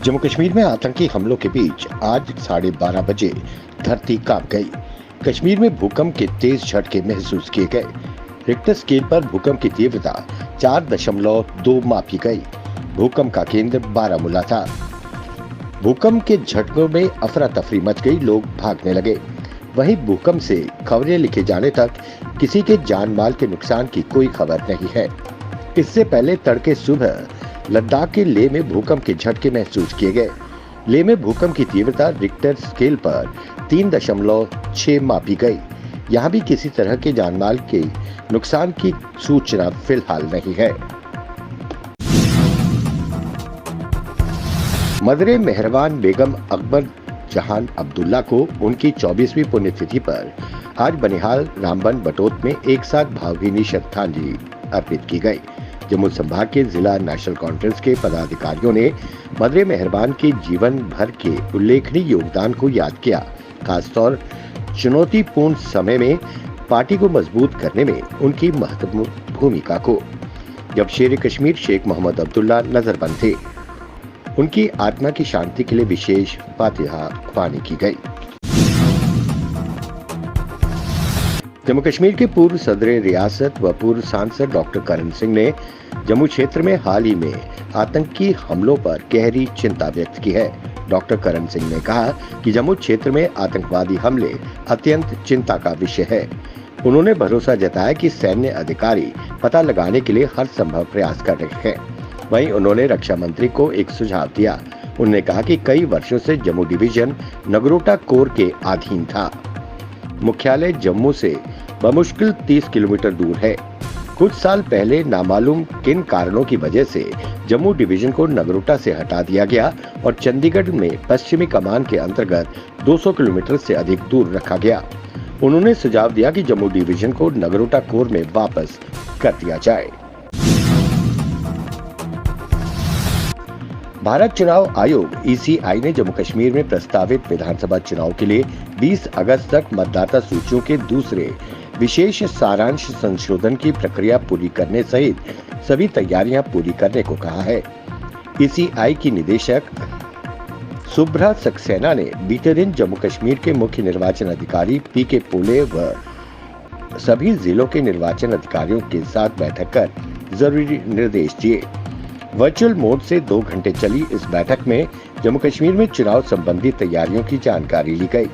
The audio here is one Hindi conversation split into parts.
जम्मू कश्मीर में आतंकी हमलों के बीच आज 12:30 बजे धरती कांप गई। कश्मीर में भूकंप के तेज झटके महसूस किए गए। रिक्टर स्केल पर भूकंप की तीव्रता 4.2 मापी गई। भूकंप का केंद्र बारामूला था। भूकंप के झटकों में अफरा तफरी मच गई, लोग भागने लगे। वहीं भूकंप से खबरें लिखे जाने तक किसी के जान माल के नुकसान की कोई खबर नहीं है। इससे पहले तड़के सुबह लद्दाख के लेह में भूकंप के झटके महसूस किए गए। लेह में भूकंप की तीव्रता रिक्टर स्केल पर 3.6 मापी गई। यहाँ भी किसी तरह के जानमाल के नुकसान की सूचना फिलहाल नहीं है। मदरे मेहरबान बेगम अकबर जहान अब्दुल्ला को उनकी 24वीं पुण्यतिथि पर आज बनिहाल रामबन बटोत में एक साथ भावभीनी श्रद्धांजलि अर्पित की गई। जम्मू संभाग के जिला नेशनल कॉन्फ्रेंस के पदाधिकारियों ने मदरे मेहरबान के जीवन भर के उल्लेखनीय योगदान को याद किया। खासतौर चुनौतीपूर्ण समय में पार्टी को मजबूत करने में उनकी महत्वपूर्ण भूमिका को। जब शेर कश्मीर शेख मोहम्मद अब्दुल्ला नजरबंद थे, उनकी आत्मा की शांति के लिए विशेष फातिहा ख्वानी की गई। जम्मू कश्मीर के पूर्व सदर रियासत व पूर्व सांसद डॉक्टर करण सिंह ने जम्मू क्षेत्र में हाल ही में आतंकी हमलों पर गहरी चिंता व्यक्त की है। डॉक्टर करण सिंह ने कहा कि जम्मू क्षेत्र में आतंकवादी हमले अत्यंत चिंता का विषय है। उन्होंने भरोसा जताया कि सैन्य अधिकारी पता लगाने के लिए हर संभव प्रयास कर रहे हैं। वहीं उन्होंने रक्षा मंत्री को एक सुझाव दिया। उन्होंने कहा कि कई वर्षों से जम्मू डिवीजन नगरोटा कोर के अधीन था। मुख्यालय जम्मू से बमुश्किल 30 किलोमीटर दूर है। कुछ साल पहले नामालूम किन कारणों की वजह से जम्मू डिवीजन को नगरोटा से हटा दिया गया और चंडीगढ़ में पश्चिमी कमान के अंतर्गत 200 किलोमीटर से अधिक दूर रखा गया। उन्होंने सुझाव दिया कि जम्मू डिवीजन को नगरोटा कोर में वापस कर दिया जाए। भारत चुनाव आयोग (ECI) ने जम्मू कश्मीर में प्रस्तावित विधानसभा चुनाव के लिए 20 अगस्त तक मतदाता सूचियों के दूसरे विशेष सारांश संशोधन की प्रक्रिया पूरी करने सहित सभी तैयारियां पूरी करने को कहा है। ECI की निदेशक सुब्रा सक्सेना ने बीते दिन जम्मू कश्मीर के मुख्य निर्वाचन अधिकारी PK पोले व सभी जिलों के निर्वाचन अधिकारियों के साथ बैठक कर जरूरी निर्देश दिए। वर्चुअल मोड से 2 घंटे चली इस बैठक में जम्मू कश्मीर में चुनाव संबंधी तैयारियों की जानकारी ली गई।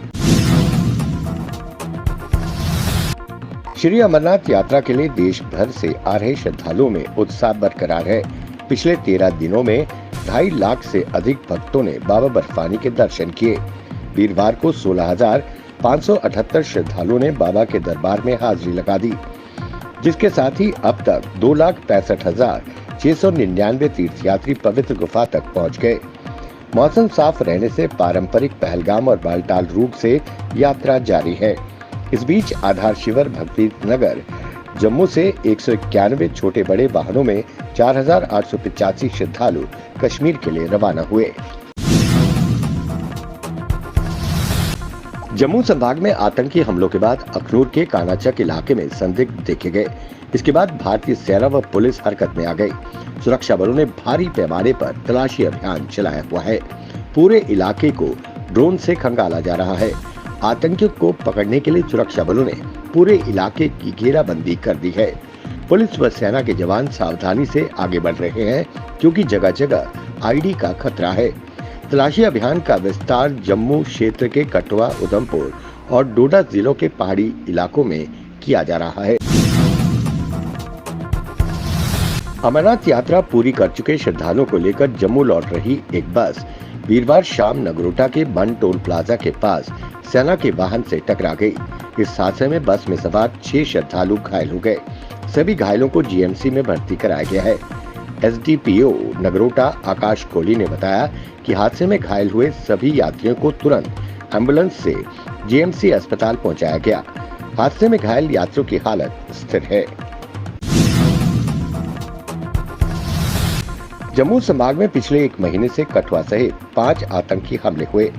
श्री अमरनाथ यात्रा के लिए देश भर से आ रहे श्रद्धालुओं में उत्साह बरकरार है। पिछले 13 दिनों में 2.5 लाख से अधिक भक्तों ने बाबा बर्फानी के दर्शन किए। वीरवार को 16,578 श्रद्धालुओं ने बाबा के दरबार में हाजिरी लगा दी, जिसके साथ ही अब तक 2,65,699 तीर्थयात्री पवित्र गुफा तक पहुंच गए। मौसम साफ रहने से पारंपरिक पहलगाम और बालटाल रूट से यात्रा जारी है। इस बीच आधार शिविर भक्ति नगर जम्मू से 191 छोटे बड़े वाहनों में 4,885 श्रद्धालु कश्मीर के लिए रवाना हुए। जम्मू संभाग में आतंकी हमलों के बाद अखनूर के कानाचक इलाके में संदिग्ध देखे गए। इसके बाद भारतीय सेना व पुलिस हरकत में आ गई। सुरक्षा बलों ने भारी पैमाने पर तलाशी अभियान चलाया हुआ है। पूरे इलाके को ड्रोन से खंगाला जा रहा है। आतंकियों को पकड़ने के लिए सुरक्षा बलों ने पूरे इलाके की घेराबंदी कर दी है। पुलिस व सेना के जवान सावधानी से आगे बढ़ रहे हैं, क्योंकि जगह जगह आईडी का खतरा है। तलाशी अभियान का विस्तार जम्मू क्षेत्र के कठुआ, उधमपुर और डोडा जिलों के पहाड़ी इलाकों में किया जा रहा है। अमरनाथ यात्रा पूरी कर चुके श्रद्धालुओं को लेकर जम्मू लौट रही एक बस वीरवार शाम नगरोटा के बन टोल प्लाजा के पास सेना के वाहन से टकरा गई। इस हादसे में बस में सवार 6 श्रद्धालु घायल हो गए। सभी घायलों को GMC में भर्ती कराया गया है। SDPO नगरोटा आकाश कोहली ने बताया कि हादसे में घायल हुए सभी यात्रियों को तुरंत एम्बुलेंस से GMC अस्पताल पहुंचाया गया। हादसे में घायल यात्रियों की हालत स्थिर है। जम्मू संभाग में पिछले 1 महीने से कठुआ सहित 5 आतंकी हमले हुए।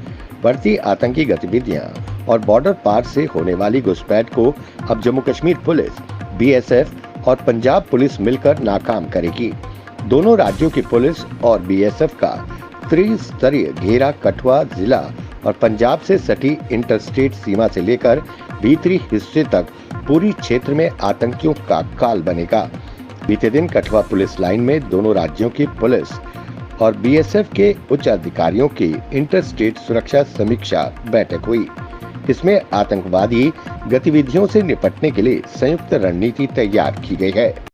बढ़ती आतंकी गतिविधियां और बॉर्डर पार से होने वाली घुसपैठ को अब जम्मू कश्मीर पुलिस, BSF और पंजाब पुलिस मिलकर नाकाम करेगी। दोनों राज्यों की पुलिस और BSF का त्रिस्तरीय घेरा कठुआ जिला और पंजाब से सटी इंटरस्टेट सीमा से लेकर भीतरी हिस्से तक पूरी क्षेत्र में आतंकियों का काल बनेगा। बीते दिन कठुआ पुलिस लाइन में दोनों राज्यों की पुलिस और बीएसएफ के उच्च अधिकारियों की इंटरस्टेट सुरक्षा समीक्षा बैठक हुई। इसमें आतंकवादी गतिविधियों से निपटने के लिए संयुक्त रणनीति तैयार की गई है।